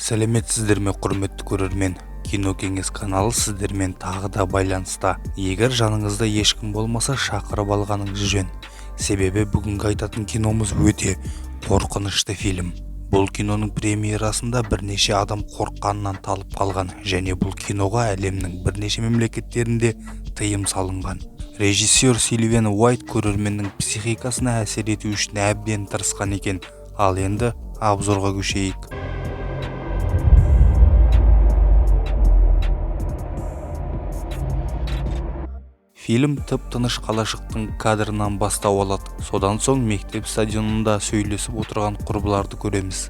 Сәлеметсіздер ме, құрметті көрермен? Кино кеңес каналы сіздермен тағы да байланыста. Егер жаныңызда ешкім болмаса, шақырып алғаныңыз жөн. Себебі бүгінгі айтатын киномыз өте қорқынышты фильм. Бұл киноның премьерасында бірнеше адам қорыққанынан талып қалған, және бұл киноға әлемнің бірнеше мемлекеттерінде тыйым салынған. Режиссер Сильвен Уайт көрерменнің психикасына әсер ету үшін әбден тырысқан екен. Ал енді обзорға көшейік. Фильм тып-тыныш қалашықтың кадрынан бастау алады. Содан соң мектеп стадионында сөйлесіп отырған құрбыларды көреміз.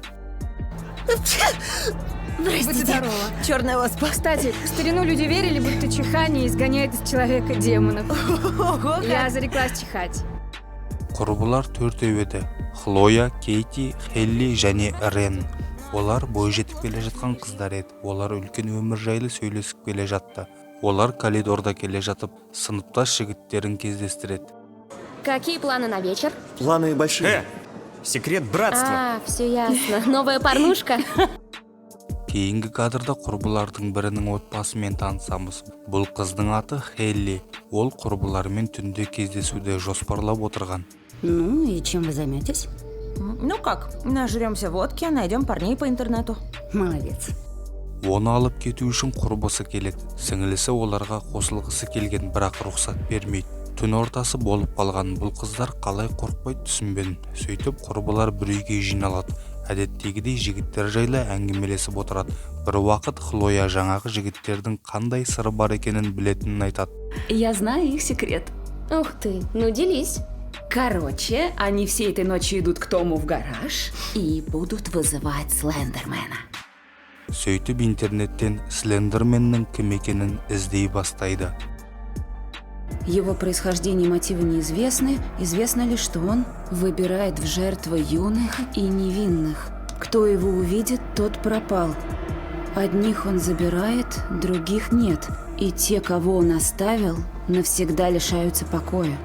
Будь здорова. Черная оспа. Кстати, в старину люди верили, будто чихание изгоняет из человека демонов. Ого, Я зареклась чихать. Құрбылар төртеу еді. Хлоя, Кейти, Хелли және Рен. Олар бойжетіп келе жатқан қыздар еді. Олар үлкен өмір жайлы сөйлесіп келе жатты. Олар коридорда келе жатып, сыныптас жігіттерін кездестіреді. Какие планы на вечер? Планы большие. Секрет братства. Все ясно. Новая порнушка? Кейінгі кадрда құрбылардың бірінің отбасымен танысамыз. Бұл қыздың аты Хелли. Ол құрбылармен түнде кездесуді жоспарлап отырған. Ну и чем вы займетесь? Ну как, нажремся водки, найдем парней по интернету. Молодец. Оны алып кету үшін құрбысы келеді. Сіңілісі оларға қосылғысы келген, бірақ рұқсат бермейді. Түн ортасы болып қалған бұл қыздар қалай қорықпай түсінбедім. Сөйтіп құрбылар бір үйге жиналады. Әдеттегідей жігіттер жайлы әңгімелесіп отырады. Бір уақыт Хлоя жаңағы жігіттердің қандай сыры бар екенін білетінін айтады. Я знаю их секрет. Ух ты, ну делись. Короче, они всей этой ночью идут к Тому в гараж и будут вызывать Слендермена. Сөйтіп интернеттен Слендерменнің кім екенін іздей бастайды. Его происхождение и мотивы неизвестны. Известно лишь, что он выбирает в жертвы юных и невинных. Кто его увидит, тот пропал. Одних он забирает, других нет. И те, кого он оставил, навсегда лишаются покоя.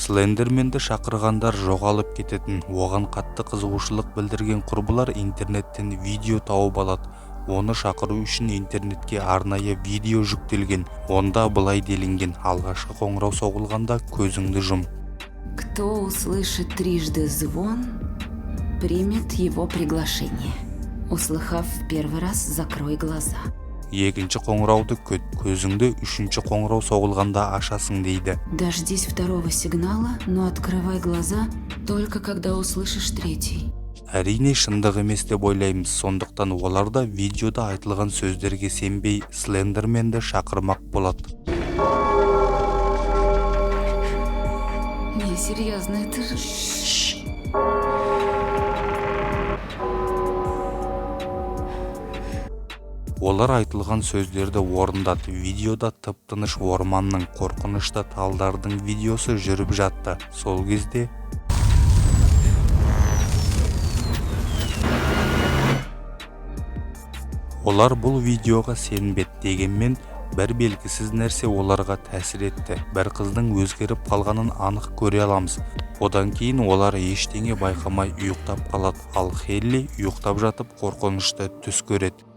Слендерменді шақырғандар жоғалып кететін. Оған қатты қызығушылық білдірген құрбылар интернеттен видео тауып алады. Оны шақыру үшін интернетке арнайы видео жүктелген. Онда былай делінген: алғашқы қоңырау соғылғанда көзіңді жұм. Кто услышит трижды звон, примет его приглашение. Услыхав в первый раз, закрой глаза. Екінші қоңырауды күт, көзіңді үшінші қоңырау соғылғанда ашасың дейді. Дождись второго сигнала, но открывай глаза только когда услышишь третий. Әрине шындық емес деп ойлаймыз. Сондықтан олар да видеода айтылған сөздерге сенбей Слендерменді шақырмақ болады. Не, серьезно, это же... Олар айтылған сөздерді орындады. Видеода тып-тыныш орманның, қорқынышты талдардың видеосы жүріп жатты. Сол кезде олар бұл видеоға сенбеді, дегенмен бір белгісіз нәрсе оларға тәсір етті. Бір қыздың өзгеріп қалғанын анық көре аламыз. Одан кейін олар ештеңе байқамай ұйықтап қалады. Ал Хелли ұйықтап жатып қорқынышты түс көреді.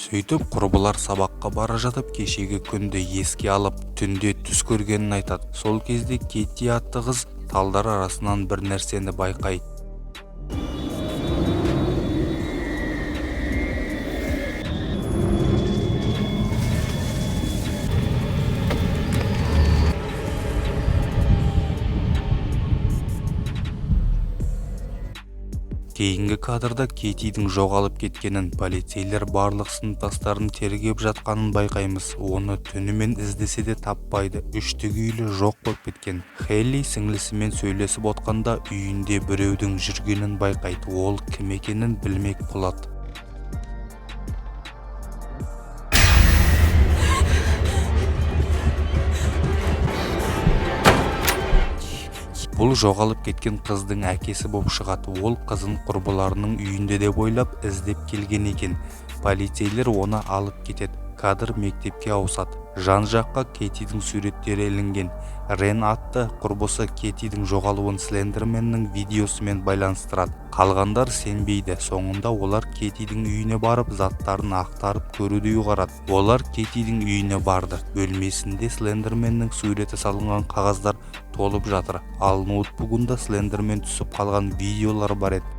Сөйтіп құрбылар сабаққа бара жатып кешегі күнді еске алып, түнде түс көргенін айтады. Сол кезде Кетти атты қыз талдар арасынан бір нәрсені байқайды. Кейінгі кадрда Кетидің жоғалып кеткенін, полицейлер барлық сыныптастарын тергеп жатқанын байқаймыз. Оны түнімен іздесе де таппайды. Үштігейлі жоқ болып кеткен. Хелли сіңлісімен сөйлесіп отқанда үйінде біреудің жүргенін байқайды. Ол кім екенін білмек болады. Бұл жоғалып кеткен қыздың әкесі болып шығады. Ол қызын құрбыларының үйінде деп ойлап іздеп келген екен. Полицейлер оны алып кетеді. Кадр мектепке ауысады. Жан жаққа Кетидің суреттері ілінген. Рен атты құрбысы Кетидің жоғалуын Слендерменнің видеосымен байланыстырады. Қалғандар сенбейді. Соңында олар Кетидің үйіне барып, заттарын ақтарып көруді ұйғарады. Олар Кетидің үйіне барды. Бөлмесінде Слендерменнің суреті салынған қағаздар толып жатыр. Ал ноутбугында Слендермен түсіп қалған видеолар бар еді.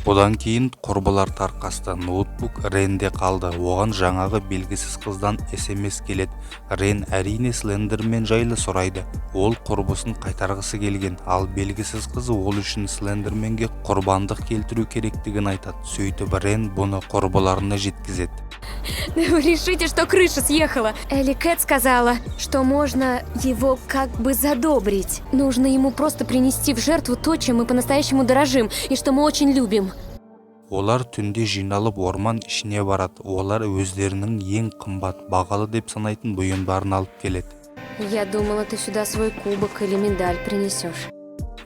Одан кейін құрбылар тарқасты. Ноутбук Ренде қалды. Оған жаңағы белгісіз қыздан SMS келеді. Рен әрине Слендермен жайлы сұрайды. Ол құрбысын қайтарғысы келген, ал белгісіз қыз ол үшін Слендерменге құрбандық келтіру керектігін айтады. Сөйтіп Рен бұны құрбыларына жеткізеді. Вы решите, что крыша съехала. Элли Кэт сказала, что можно его как бы задобрить. Нужно ему просто принести в жертву то, чем мы по-настоящему дорожим, и что мы очень любим. Олар түнде жиналып орман ішіне барады. Олар өздерінің ең қымбат, бағалы деп санайтын бұйымдарын алып келеді. Я думала, ты сюда свой кубок или медаль принесешь.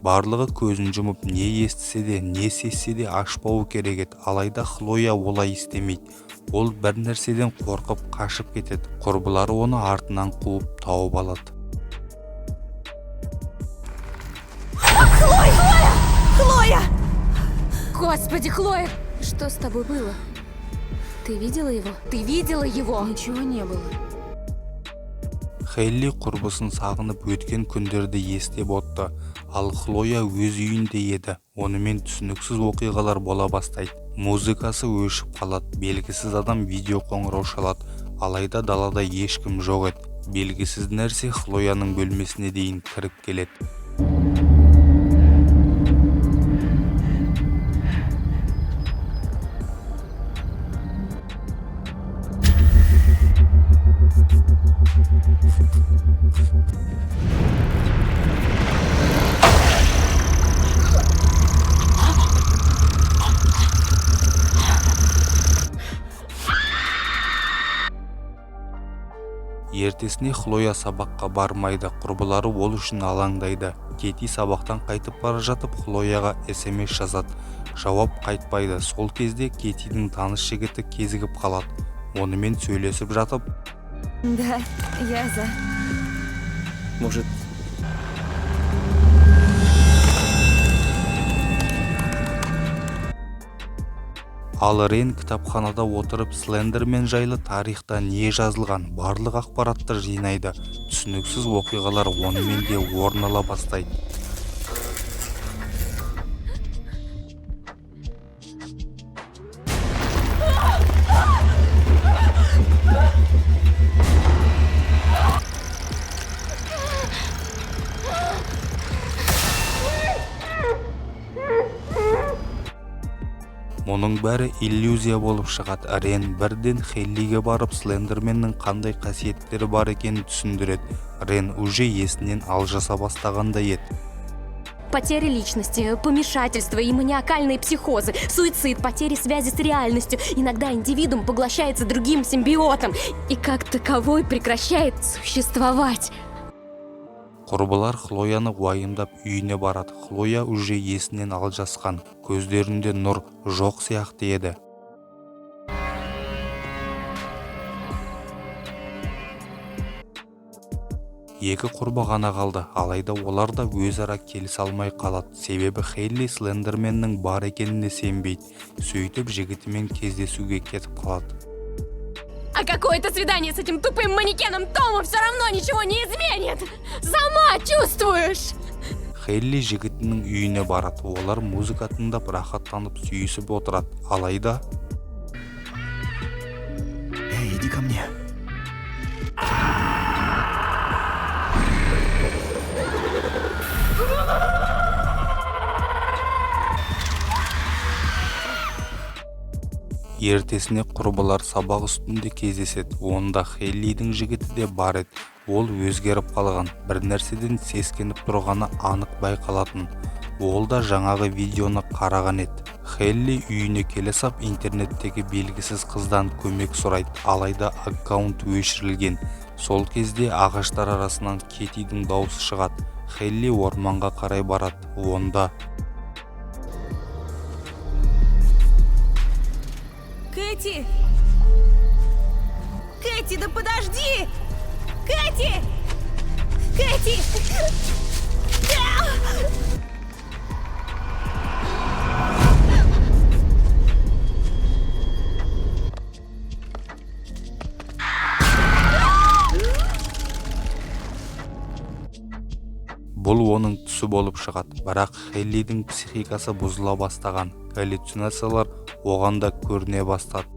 Барлығы көзін жұмып, не естісе де, не сезсе де ашпауы керек еді. Алайда Хлоя олай істемейді. Ол бір нәрседен қорқып қашып кетеді. Құрбылары оны артынан қуып тауып алады. Хлоя! Господи, Хлоя! Что с тобой было? Ты видела его? Ты видела его? Ничего не было. Хелли құрбысын сағынып өткен күндерді естеп отты. Ал Хлоя өз үйінде еді. Онымен түсініксіз оқиғалар бола бастайды. Музыкасы өшіп қалады. Белгісіз адам видео қоңырау шалады. Алайда далада ешкім жоқ еді. Белгісіз нәрсе Хлояның бөлмесіне дейін кіріп келеді. Ертесіне Хлоя сабаққа бармайды. Құрбылары ол үшін алаңдайды. Кети сабақтан қайтып бара жатып Хлояға SMS жазады. Жауап қайтпайды. Сол кезде Кетидің таныс жігіті кезігіп қалады. Онымен сөйлесіп жатып, Да, я за. Может, ал Рен кітапханада отырып Слендермен жайлы тарихта не жазылған барлық ақпаратты жинайды. Түсініксіз оқиғалар онымен де орын ала бастайды. Мұның бәрі иллюзия болып шығады. Рен бірден Хеллиге барып Слендерменнің қандай қасиеттері бар екенін түсіндіреді. Рен уже есінен алжаса бастағандай еді. Потеря личности, помешательство и маниакальные психозы, суицид, потери связи с реальностью. Иногда индивидуум поглощается другим симбиотом и как таковой прекращает существовать. Құрбылар Хлояны уайымдап үйіне барады. Хлоя уже есінен алжасқан. Көздерінде нұр жоқ сияқты еді. Екі құрбы ғана қалды. Алайда олар да өзара келісе алмай қалады. Себебі Хелли Слендерменнің бар екеніне сенбейді. Сөйтіп жігітімен кездесуге кетіп қалады. А какое-то свидание с этим тупым манекеном Томом все равно ничего не изменит. Сама чувствуешь. Хелли жігітінің үйіне барады. Олар музыка тыңдап рахаттанып сүйісіп отырады. Алайда эй, иди ко мне. ертесіне құрбылар сабақ үстінде кездеседі. Онда Хеллидің жігіті де бар еді. Ол өзгеріп қалған, бір нәрседен сескеніп тұрғаны анық байқалатын. Ол да жаңағы видеоны қараған еді. Хелли үйіне келе сап интернеттегі белгісіз қыздан көмек сұрайды, алайда аккаунт өшірілген. Сол кезде ағаштар арасынан Кетидің дауысы шығады. Хелли орманға қарай барады. Онда Кэти! Кэти, да подожди! Кэти! Кэти! бұл оның түсі болып шығады, бірақ Хеллидің психикасы бұзыла бастаған, галлюцинациялар оған да көріне бастады.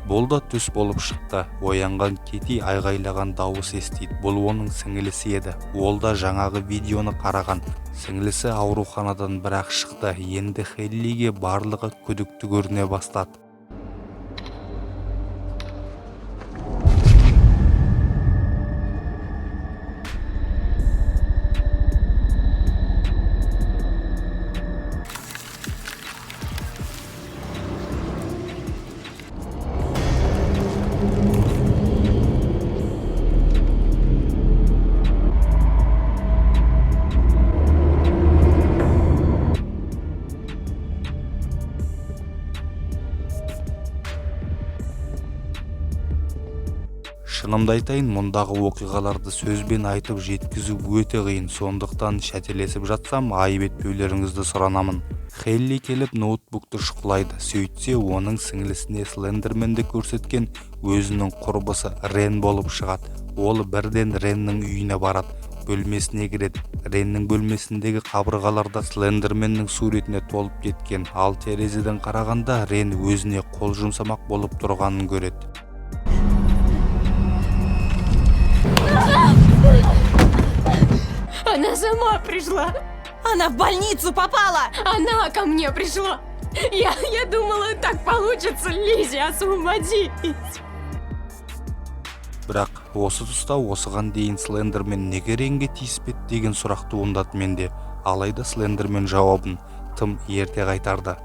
Бұл да түс болып шықты. Оянған Кети айғайлаған дауыс естиді. Бұл оның сіңілісі еді. Ол да жаңағы видеоны қараған. Сіңілісі ауруханадан бірақ шықты. Енді Хеллиге барлығы күдікті көріне бастады. Шынымды айтайын, мұндағы оқиғаларды сөзбен айтып жеткізу өте қиын, сондықтан шәтелесіп жатсам айып етпеулеріңізді сұранамын. Хелли келіп ноутбукты шұқылайды. Сөйтсе, оның сіңілісіне Слендерменді көрсеткен өзінің құрбысы Рен болып шығады. Ол бірден Реннің үйіне барады, бөлмесіне кіреді. Реннің бөлмесіндегі қабырғаларда Слендерменнің суретіне толып кеткен, ал терезеден қарағанда Рен өзіне қол жұмсамақ болып тұрғанын көреді. Она сама пришла. Она в больницу попала! Она ко мне пришла. Я думала, так получится Лиззи освободить. Бірақ осы тұста осыған дейін Слендермен неге Ренге тиіспеді деген сұрақ туындады менде. Алайда Слендермен жауабын тым ерте қайтарды.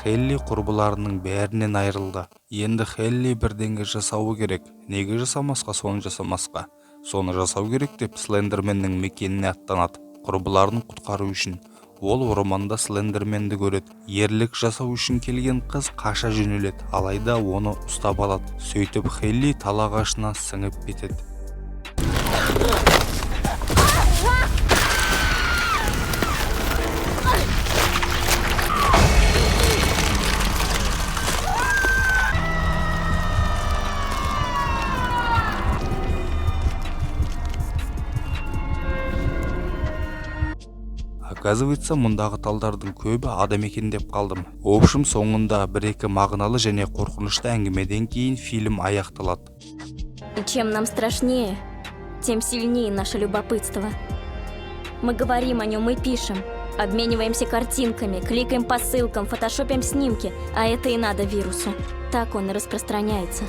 Хелли құрбыларының бәрінен айырылды. Енді Хелли бірдеңе жасауы керек. Неге жасамасқа, соны жасамасқа. Соны жасау керек деп Слендерменнің мекеніне аттанады. Құрбыларын құтқару үшін. Ол орманда Слендерменді көреді. Ерлік жасау үшін келген қыз қаша жөнеледі. Алайда оны ұстап алады. Сөйтіп Хелли тал ағашына сіңіп кетеді. Оказывается, мұндағы талдардың көбі адам екен деп қалдым. Общем, соңында бір-екі мағыналы және қорқынышты әңгімеден кейін фильм аяқталады. Чем нам страшнее, тем сильнее наше любопытство. Мы говорим о нем и пишем, обмениваемся картинками, кликаем по ссылкам, фотошопим снимки, а это и надо вирусу. Так он и распространяется.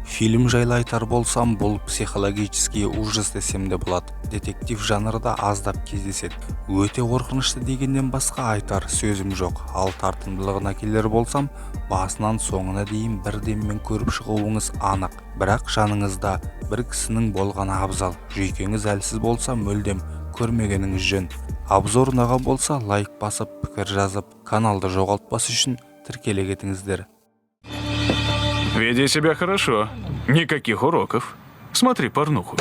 Фильм жайлы айтар болсам, бұл психологический ужас десем де болады. Детектив жанрда аздап кездеседі. Өте қорқынышты дегеннен басқа айтар сөзім жоқ. Ал тартымдылығына келер болсам, басынан соңына дейін бірденмен көріп шығуыңыз анық. Бірақ жаныңызда бір кісінің болғаны абзал. Жүйкеңіз әлсіз болса, мүлдем көрмегеніңіз жөн. Обзор ұнаған болса, лайк басып, пікір жазып, каналды жоғалтпас үшін тіркеле кетіңіздер. Веди себя хорошо. Никаких уроков. Смотри порнуху.